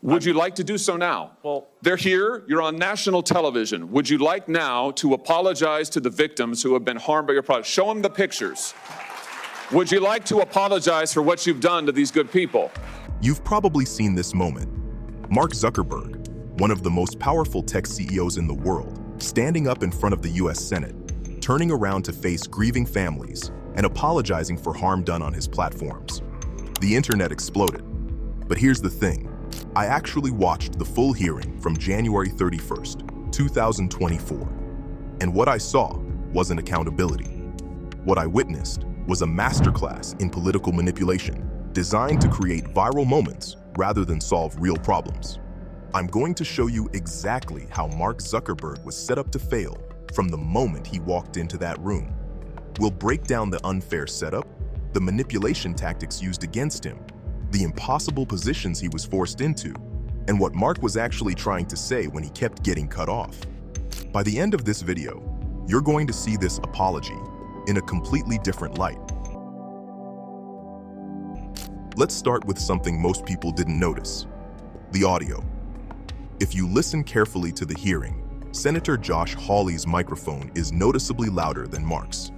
Would you like to do so now? Well, they're here. You're on national television. Would you like now to apologize to the victims who have been harmed by your product? Show them the pictures. Would you like to apologize for what you've done to these good people? You've probably seen this moment. Mark Zuckerberg, one of the most powerful tech CEOs in the world, standing up in front of the US Senate, turning around to face grieving families and apologizing for harm done on his platforms. The internet exploded. But here's the thing. I actually watched the full hearing from January 31st, 2024. And what I saw wasn't accountability. What I witnessed was a masterclass in political manipulation, designed to create viral moments rather than solve real problems. I'm going to show you exactly how Mark Zuckerberg was set up to fail from the moment he walked into that room. We'll break down the unfair setup, the manipulation tactics used against him, the impossible positions he was forced into, and what Mark was actually trying to say when he kept getting cut off. By the end of this video, you're going to see this apology in a completely different light. Let's start with something most people didn't notice: the audio. If you listen carefully to the hearing, Senator Josh Hawley's microphone is noticeably louder than Mark's.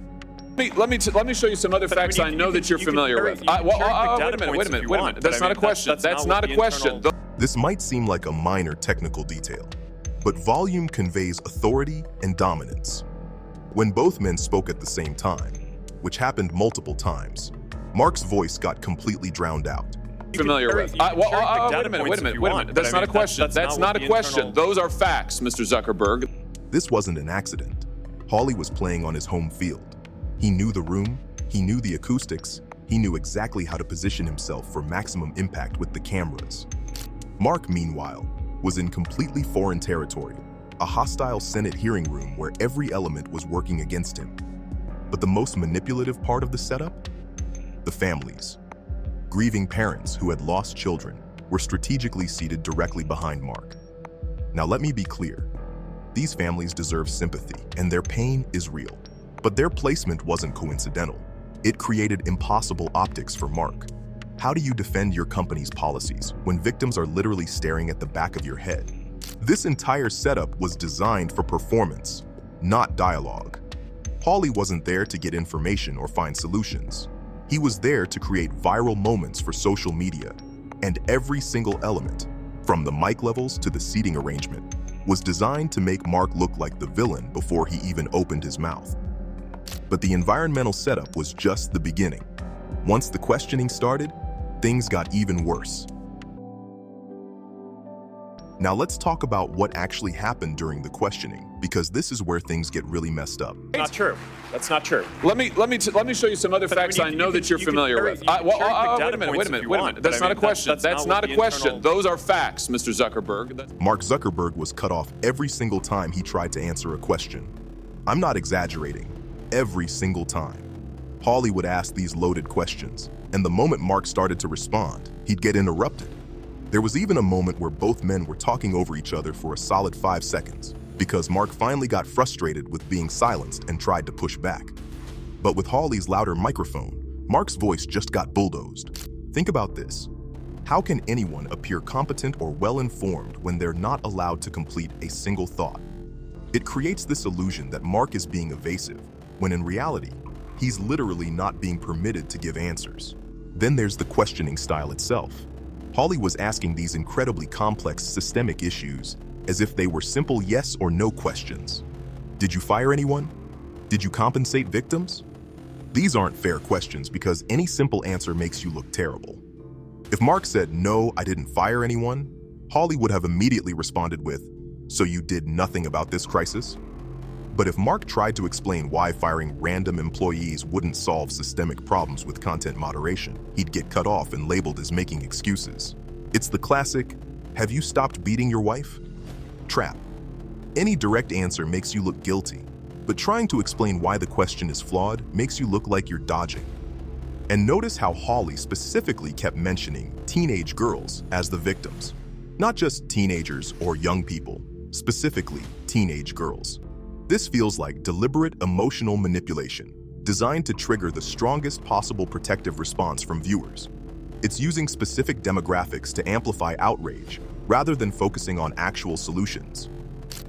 Let me show you some other facts I know that you're familiar with. Wait a minute. That's not a question. That's not a question. This might seem like a minor technical detail, but volume conveys authority and dominance. When both men spoke at the same time, which happened multiple times, Mark's voice got completely drowned out. Familiar with. Wait a minute. That's not a question. That's not a question. Those are facts, Mr. Zuckerberg. This wasn't an accident. Hawley was playing on his home field. He knew the room, he knew the acoustics, he knew exactly how to position himself for maximum impact with the cameras. Mark, meanwhile, was in completely foreign territory, a hostile Senate hearing room where every element was working against him. But the most manipulative part of the setup? The families. Grieving parents who had lost children were strategically seated directly behind Mark. Now let me be clear. These families deserve sympathy, and their pain is real. But their placement wasn't coincidental. It created impossible optics for Mark. How do you defend your company's policies when victims are literally staring at the back of your head? This entire setup was designed for performance, not dialogue. Hawley wasn't there to get information or find solutions. He was there to create viral moments for social media, and every single element, from the mic levels to the seating arrangement, was designed to make Mark look like the villain before he even opened his mouth. But the environmental setup was just the beginning. Once the questioning started, things got even worse. Now let's talk about what actually happened during the questioning, because this is where things get really messed up. Not true. That's not true. Let me show you some other facts I know that you're familiar with. Wait a minute. That's not a question. That's not a question. Those are facts, Mr. Zuckerberg. Mark Zuckerberg was cut off every single time he tried to answer a question. I'm not exaggerating. Every single time. Hawley would ask these loaded questions, and the moment Mark started to respond, he'd get interrupted. There was even a moment where both men were talking over each other for a solid 5 seconds, because Mark finally got frustrated with being silenced and tried to push back. But with Hawley's louder microphone, Mark's voice just got bulldozed. Think about this. How can anyone appear competent or well-informed when they're not allowed to complete a single thought? It creates this illusion that Mark is being evasive, when in reality, he's literally not being permitted to give answers. Then there's the questioning style itself. Hawley was asking these incredibly complex systemic issues as if they were simple yes or no questions. Did you fire anyone? Did you compensate victims? These aren't fair questions because any simple answer makes you look terrible. If Mark said, "No, I didn't fire anyone," Hawley would have immediately responded with, "So you did nothing about this crisis?" But if Mark tried to explain why firing random employees wouldn't solve systemic problems with content moderation, he'd get cut off and labeled as making excuses. It's the classic, "Have you stopped beating your wife?" trap. Any direct answer makes you look guilty, but trying to explain why the question is flawed makes you look like you're dodging. And notice how Hawley specifically kept mentioning teenage girls as the victims. Not just teenagers or young people, specifically teenage girls. This feels like deliberate emotional manipulation, designed to trigger the strongest possible protective response from viewers. It's using specific demographics to amplify outrage, rather than focusing on actual solutions.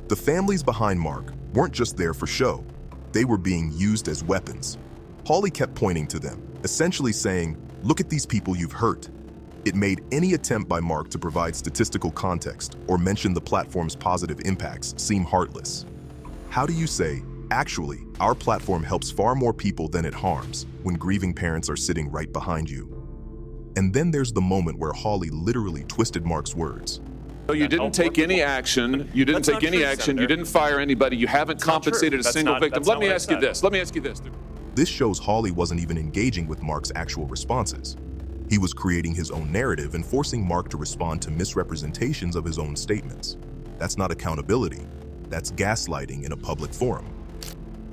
The families behind Mark weren't just there for show. They were being used as weapons. Hawley kept pointing to them, essentially saying, "Look at these people you've hurt." It made any attempt by Mark to provide statistical context or mention the platform's positive impacts seem heartless. How do you say, "Actually, our platform helps far more people than it harms," when grieving parents are sitting right behind you? And then there's the moment where Hawley literally twisted Mark's words. So you didn't take any action. You didn't take any action. You didn't fire anybody. You haven't compensated a single victim. Let me ask you this. Let me ask you this. This shows Hawley wasn't even engaging with Mark's actual responses. He was creating his own narrative and forcing Mark to respond to misrepresentations of his own statements. That's not accountability. That's gaslighting in a public forum.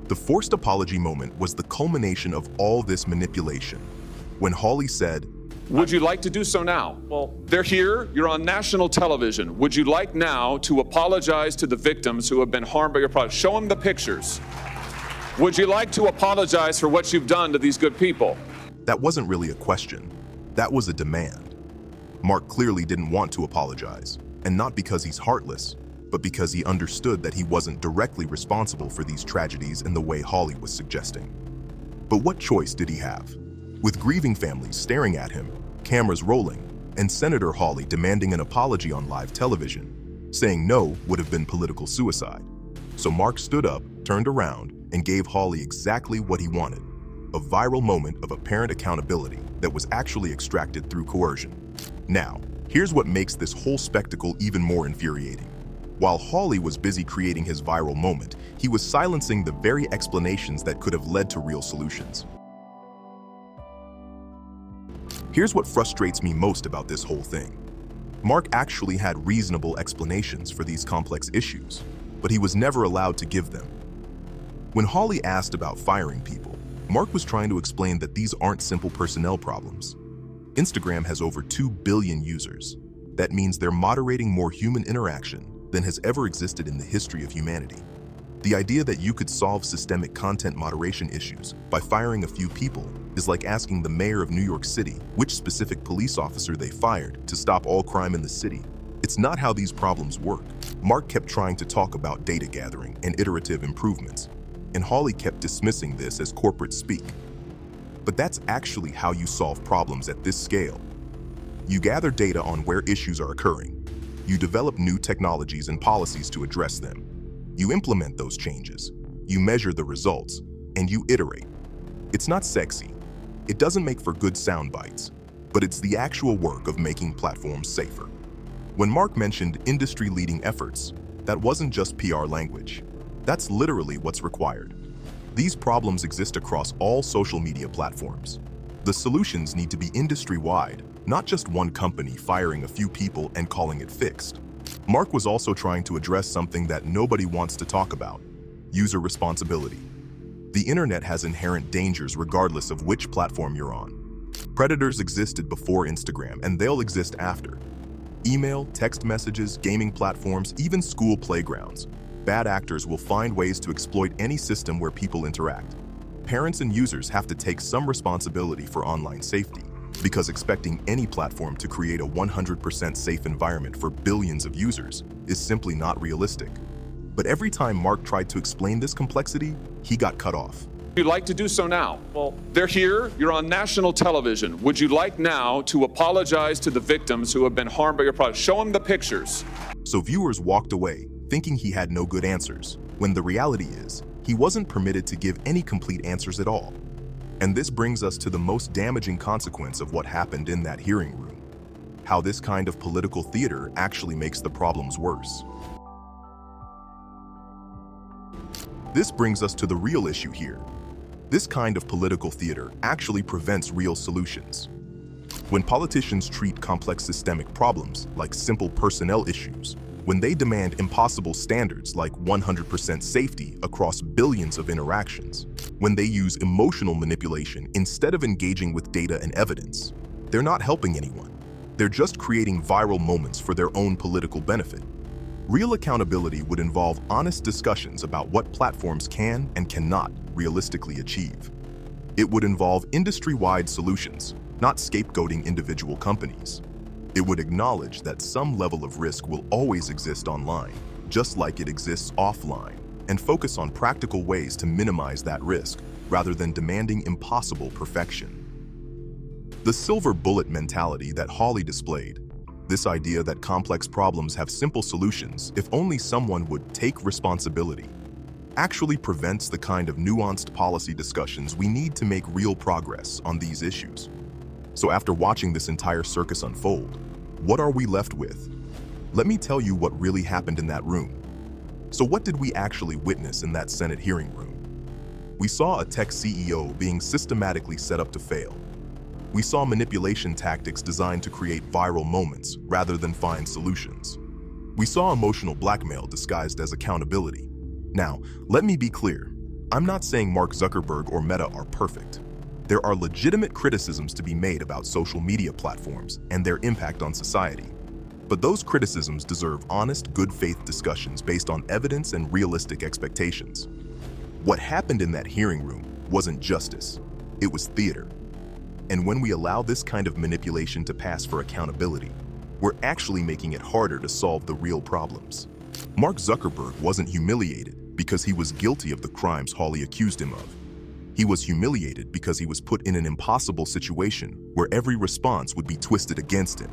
The forced apology moment was the culmination of all this manipulation. When Hawley said, "Would you like to do so now?" Well, They're here. You're on national television. Would you like now to apologize to the victims who have been harmed by your product? Show them the pictures. Would you like to apologize for what you've done to these good people? that wasn't really a question. That was a demand. Mark clearly didn't want to apologize, and not because he's heartless, but because he understood that he wasn't directly responsible for these tragedies in the way Hawley was suggesting. But what choice did he have? With grieving families staring at him, cameras rolling, and Senator Hawley demanding an apology on live television, saying no would have been political suicide. So Mark stood up, turned around, and gave Hawley exactly what he wanted: a viral moment of apparent accountability that was actually extracted through coercion. Now, here's what makes this whole spectacle even more infuriating. While Hawley was busy creating his viral moment, he was silencing the very explanations that could have led to real solutions. Here's what frustrates me most about this whole thing. Mark actually had reasonable explanations for these complex issues, but he was never allowed to give them. When Hawley asked about firing people, Mark was trying to explain that these aren't simple personnel problems. Instagram has over 2 billion users. That means they're moderating more human interaction than has ever existed in the history of humanity. The idea that you could solve systemic content moderation issues by firing a few people is like asking the mayor of New York City which specific police officer they fired to stop all crime in the city. It's not how these problems work. Mark kept trying to talk about data gathering and iterative improvements, and Hawley kept dismissing this as corporate speak. But that's actually how you solve problems at this scale. You gather data on where issues are occurring. You develop new technologies and policies to address them. You implement those changes. You measure the results, and you iterate. It's not sexy. It doesn't make for good sound bites, but it's the actual work of making platforms safer. When Mark mentioned industry-leading efforts, that wasn't just PR language. That's literally what's required. These problems exist across all social media platforms. The solutions need to be industry-wide, not just one company firing a few people and calling it fixed. Mark was also trying to address something that nobody wants to talk about: user responsibility. The internet has inherent dangers regardless of which platform you're on. Predators existed before Instagram, and they'll exist after. Email, text messages, gaming platforms, even school playgrounds. Bad actors will find ways to exploit any system where people interact. Parents and users have to take some responsibility for online safety, because expecting any platform to create a 100% safe environment for billions of users is simply not realistic. But every time Mark tried to explain this complexity, he got cut off. Would you like to do so now? Well, They're here. You're on national television. Would you like now to apologize to the victims who have been harmed by your product? Show them the pictures. So viewers walked away, thinking he had no good answers, when the reality is, he wasn't permitted to give any complete answers at all. And this brings us to the most damaging consequence of what happened in that hearing room: how this kind of political theater actually makes the problems worse. This brings us to the real issue here. This kind of political theater actually prevents real solutions. When politicians treat complex systemic problems like simple personnel issues, when they demand impossible standards like 100% safety across billions of interactions, when they use emotional manipulation instead of engaging with data and evidence, they're not helping anyone. They're just creating viral moments for their own political benefit. Real accountability would involve honest discussions about what platforms can and cannot realistically achieve. It would involve industry-wide solutions, not scapegoating individual companies. It would acknowledge that some level of risk will always exist online, just like it exists offline, and focus on practical ways to minimize that risk, rather than demanding impossible perfection. The silver bullet mentality that Hawley displayed, this idea that complex problems have simple solutions if only someone would take responsibility, actually prevents the kind of nuanced policy discussions we need to make real progress on these issues. So after watching this entire circus unfold, what are we left with? Let me tell you what really happened in that room. So what did we actually witness in that Senate hearing room? We saw a tech CEO being systematically set up to fail. We saw manipulation tactics designed to create viral moments rather than find solutions. We saw emotional blackmail disguised as accountability. Now, let me be clear. I'm not saying Mark Zuckerberg or Meta are perfect. There are legitimate criticisms to be made about social media platforms and their impact on society. But those criticisms deserve honest, good faith discussions based on evidence and realistic expectations. What happened in that hearing room wasn't justice, it was theater. And when we allow this kind of manipulation to pass for accountability, we're actually making it harder to solve the real problems. Mark Zuckerberg wasn't humiliated because he was guilty of the crimes Hawley accused him of. He was humiliated because he was put in an impossible situation where every response would be twisted against him,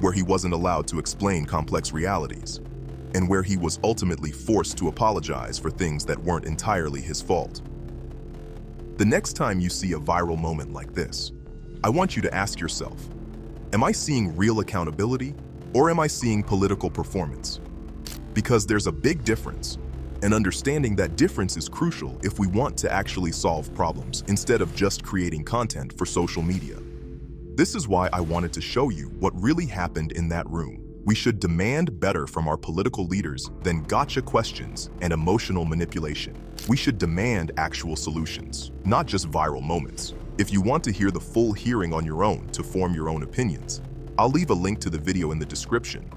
where he wasn't allowed to explain complex realities, and where he was ultimately forced to apologize for things that weren't entirely his fault. The next time you see a viral moment like this, I want you to ask yourself, am I seeing real accountability or am I seeing political performance? Because there's a big difference, and understanding that difference is crucial if we want to actually solve problems instead of just creating content for social media. This is why I wanted to show you what really happened in that room. We should demand better from our political leaders than gotcha questions and emotional manipulation. We should demand actual solutions, not just viral moments. If you want to hear the full hearing on your own to form your own opinions, I'll leave a link to the video in the description.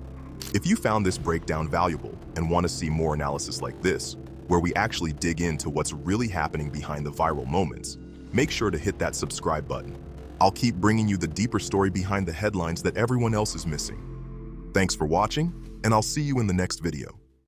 If you found this breakdown valuable and want to see more analysis like this, where we actually dig into what's really happening behind the viral moments, make sure to hit that subscribe button. I'll keep bringing you the deeper story behind the headlines that everyone else is missing. Thanks for watching, and I'll see you in the next video.